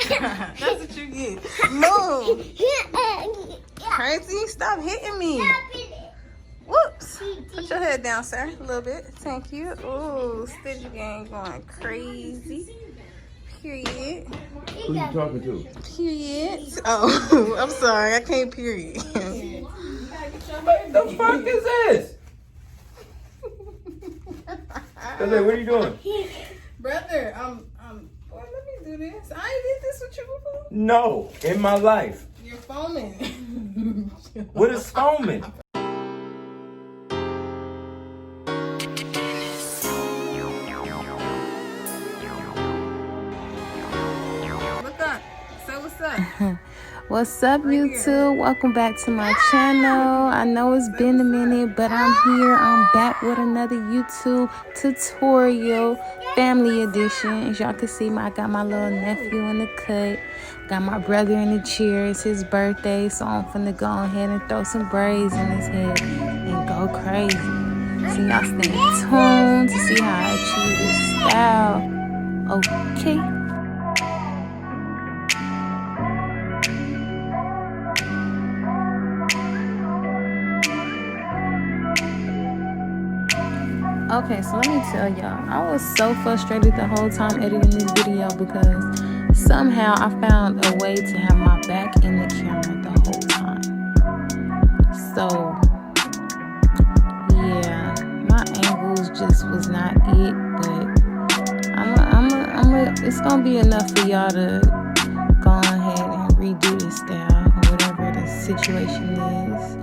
That's what you get. Move. Crazy, stop hitting me. Whoops. Put your head down, sir. A little bit. Thank you. Ooh, Stitch gang going crazy. Period. Who you talking to? Period. Oh, I'm sorry. I can't period. What the fuck is this? Jah-zay, what are you doing? Brother, boy, let me do this. I ain't did this with you before. No, in my life. You're foaming. What is foaming? Look up. Say what's up. What's up, YouTube? Welcome back to my channel. I know it's been a minute, but I'm here. I'm back with another YouTube tutorial, family edition. As y'all can see, I got my little nephew in the cut. Got my brother in the chair. It's his birthday, so I'm finna go ahead and throw some braids in his head and go crazy. So y'all stay tuned to see how I achieve this style. Okay. Okay, so let me tell y'all, I was so frustrated the whole time editing this video because somehow I found a way to have my back in the camera the whole time. So, yeah, my angles just was not it, but it's gonna be enough for y'all to go ahead and redo this style, whatever the situation is.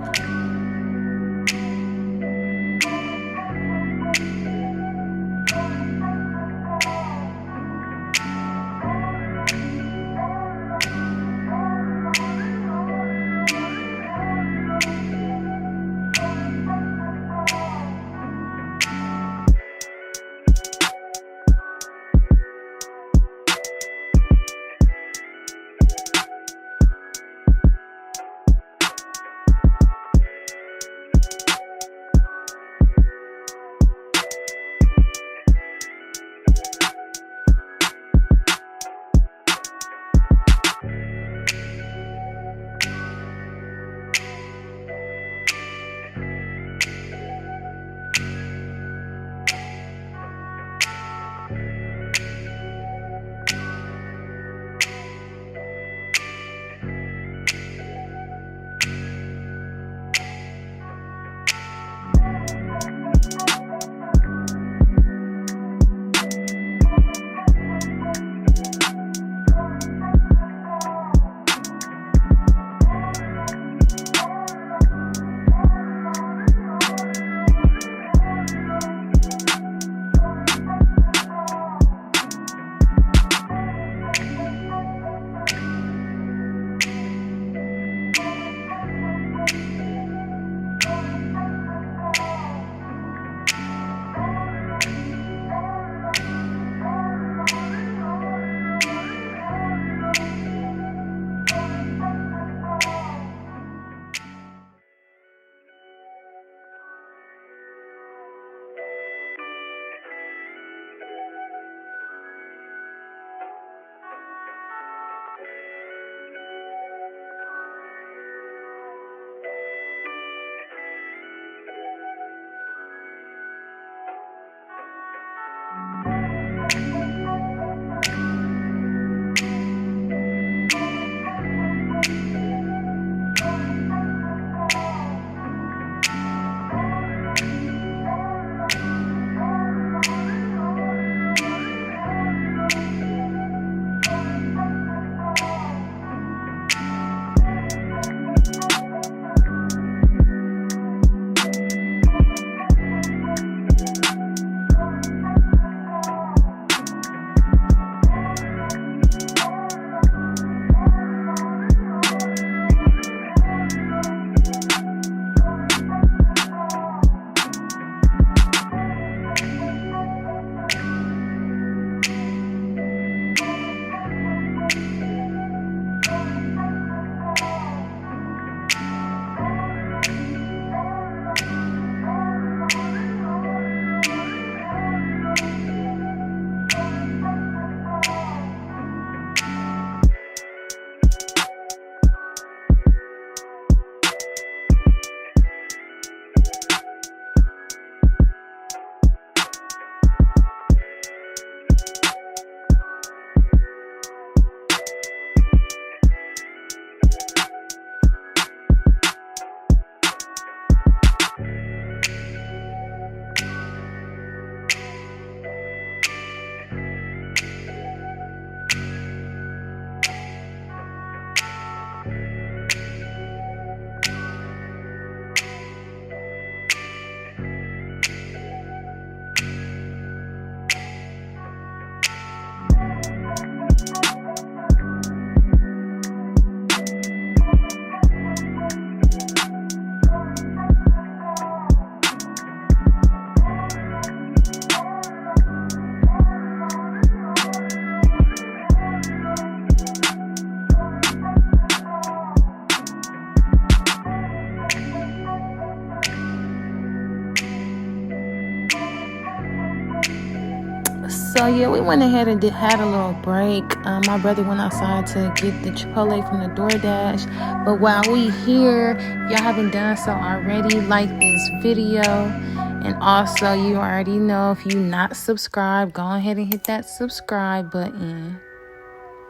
So yeah, we went ahead and had a little break. My brother went outside to get the Chipotle from the DoorDash. But while we here, if y'all haven't done so already, like this video. And also, you already know, if you not subscribed, go ahead and hit that subscribe button.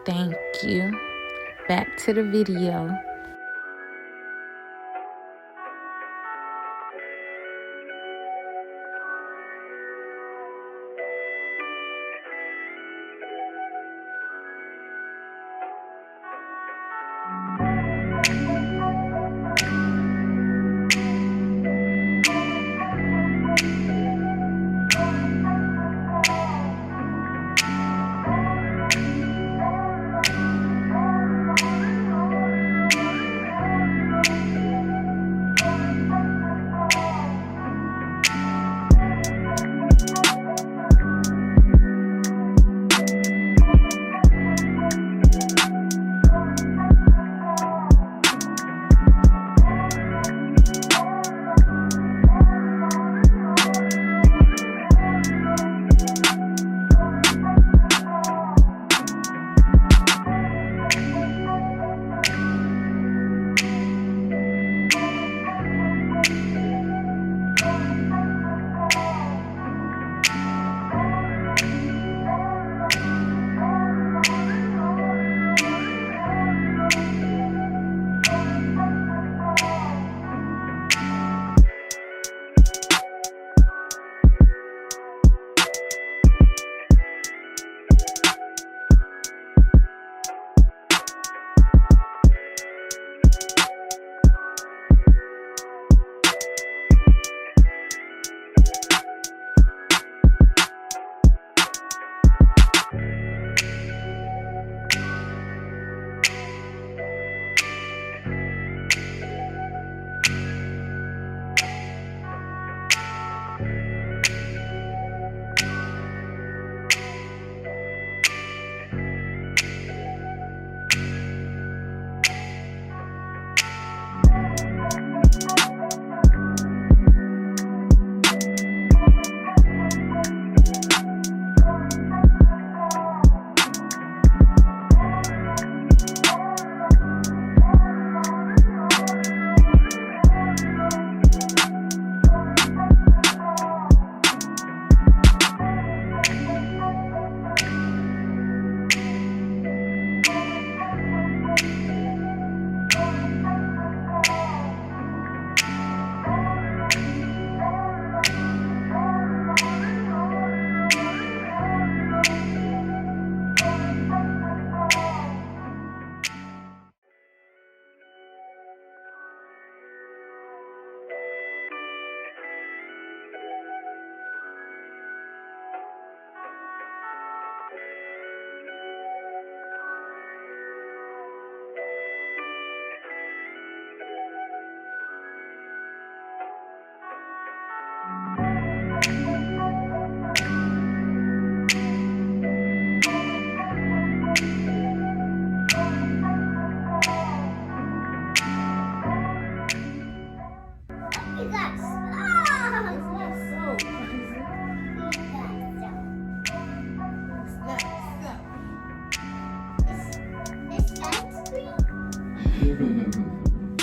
Thank you. Back to the video.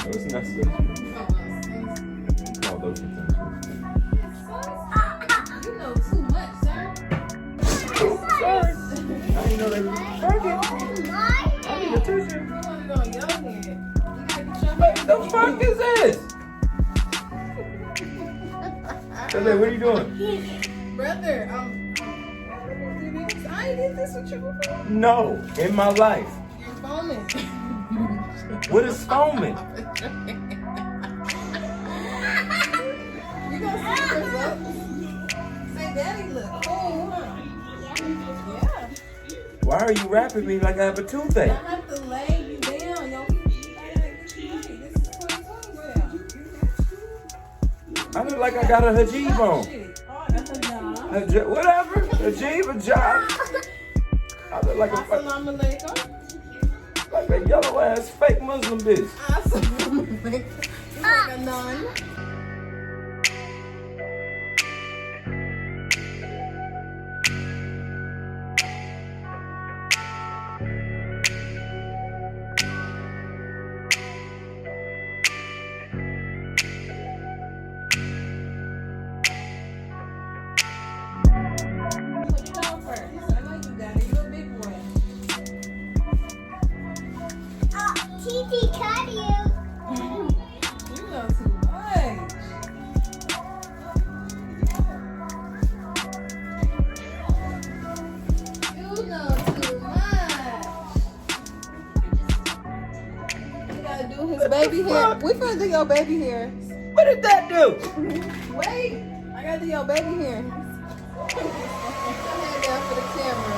It's not so. Call those utensils. You know too much, sir. Sorry. I didn't know they were talking. I need a tissue. You want it on your head. You gotta get your What the fuck is this? Jah-zay, what are you doing? brother. I ain't did this with you before. No, in my life. You're foaming. What is foaming? You gonna see the results? Say, Daddy, look. Oh, huh? Yeah. Why are you rapping me like I have a toothache? I have to lay you down, yo. This is 2020 I look like I got a hajib on. Shit. Whatever. Hajib, a job. I look like a Assalamu alaikum. like a yellow ass fake Muslim bitch. Assalamu alaikum. You like a nun. baby hair. We finna do your baby hair. What did that do? Wait, I gotta do your baby hair. Put your hand down for the camera.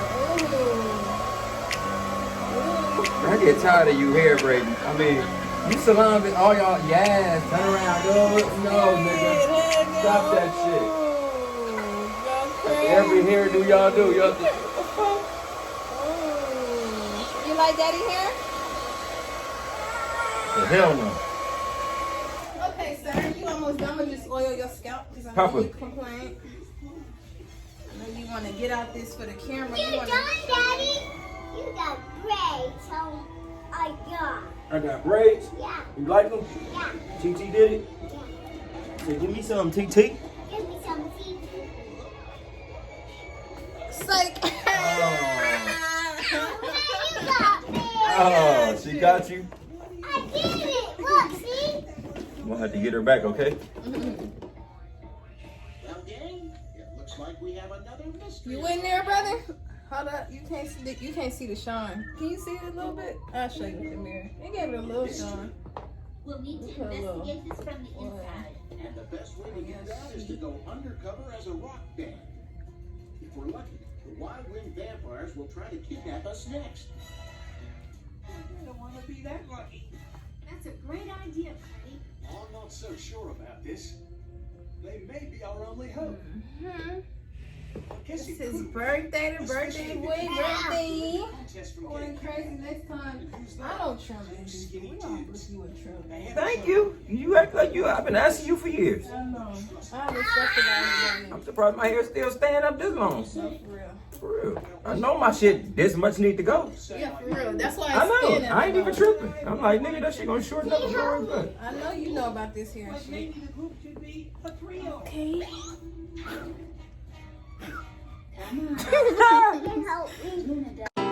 Ooh. I get tired of you hair braiding. I mean, you salon it, all y'all, yes, turn around, no, nigga. Stop that shit. Every hairdo y'all do, y'all do. You like daddy hair? The hell no. Okay, sir, you almost done with just oil your scalp because I know Papa. you complain. I know you want to get out this for the camera. You done, Daddy? You got braids, so I got. I got braids. Yeah. You like them? Yeah. TT did it? Yeah. Say, give me some, TT. Give me some tea. Psych. You got me. Oh, she got you? I did it. Look, see? We'll have to get her back, okay? Well, gang, it looks like we have another mystery. You in there, brother? Hold up. You can't see the shine. Can you see it a little bit? I'll show you with the mirror. It gave it a little shine. We'll need to investigate this from the inside. And the best way to do that is to go undercover as a rock band. If we're lucky, the Wild Wind vampires will try to kidnap us next. I don't want to be that lucky. That's a great idea, Buddy. I'm not so sure about this. They may be our only hope. I guess It's it his could. birthday, the birthday Especially boy, if it- birthday. Contest from Going getting crazy next time. I don't trim it. We don't put you in trim. Thank you. You act like you. I've been asking you for years. I know. I respect it all. I'm surprised my hair's still staying up this long. No, for real. For real. I know my shit this much need to go. Yeah, for real. That's why I it's know. spinning. I ain't even tripping. I'm like, nigga, that shit gonna shorten up and go good. I know you know about this here and shit. Maybe the group should be a trio. Okay. You can help me.